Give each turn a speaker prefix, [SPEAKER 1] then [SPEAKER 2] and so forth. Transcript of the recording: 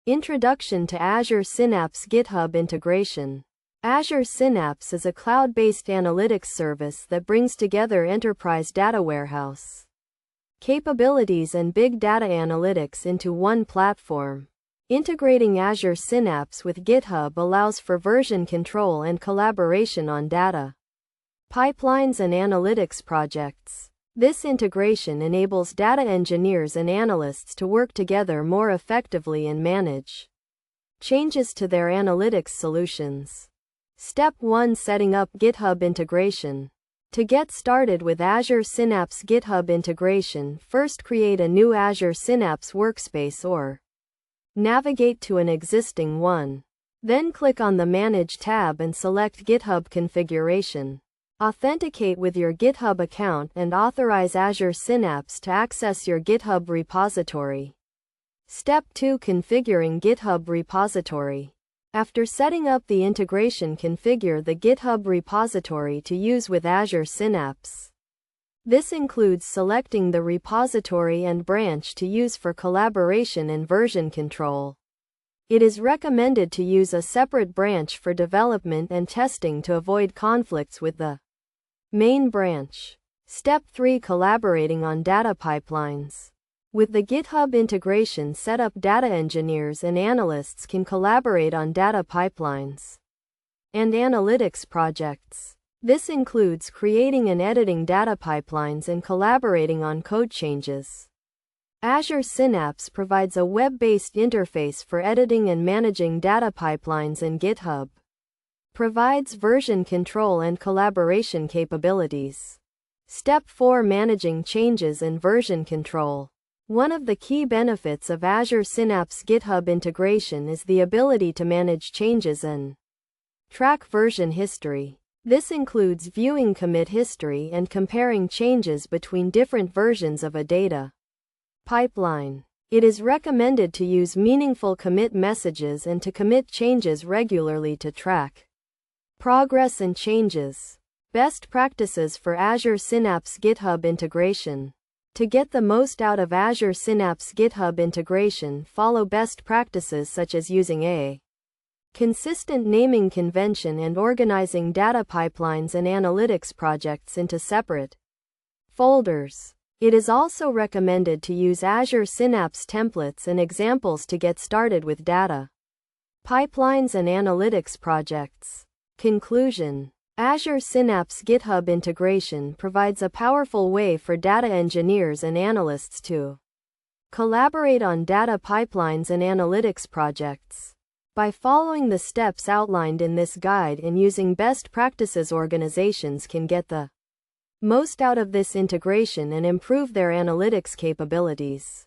[SPEAKER 1] Introduction to Azure Synapse GitHub integration. Azure Synapse is a cloud-based analytics service that brings together enterprise data warehouse capabilities and big data analytics into one platform. Integrating Azure Synapse with GitHub allows for version control and collaboration on data pipelines and analytics projects. This integration enables data engineers and analysts to work together more effectively and manage changes to their analytics solutions. Step 1: Setting up GitHub integration. To get started with Azure Synapse GitHub integration, first create a new Azure Synapse workspace or navigate to an existing one. Then click on the Manage tab and select GitHub configuration. Authenticate with your GitHub account and authorize Azure Synapse to access your GitHub repository. Step 2: Configuring GitHub repository. After setting up the integration, configure the GitHub repository to use with Azure Synapse. This includes selecting the repository and branch to use for collaboration and version control. It is recommended to use a separate branch for development and testing to avoid conflicts with the main branch. Step 3: Collaborating on data pipelines. With the GitHub integration set up, data engineers and analysts can collaborate on data pipelines and analytics projects. This includes creating and editing data pipelines and collaborating on code changes. Azure Synapse provides a web-based interface for editing and managing data pipelines, and GitHub provides version control and collaboration capabilities. Step 4: Managing changes and version control. One of the key benefits of Azure Synapse GitHub integration is the ability to manage changes and track version history. This includes viewing commit history and comparing changes between different versions of a data pipeline. It is recommended to use meaningful commit messages and to commit changes regularly to track progress and changes. Best practices for Azure Synapse GitHub integration. To get the most out of Azure Synapse GitHub integration, follow best practices such as using a consistent naming convention and organizing data pipelines and analytics projects into separate folders. It is also recommended to use Azure Synapse templates and examples to get started with data pipelines and analytics projects. Conclusion: Azure Synapse GitHub integration provides a powerful way for data engineers and analysts to collaborate on data pipelines and analytics projects. By following the steps outlined in this guide and using best practices, organizations can get the most out of this integration and improve their analytics capabilities.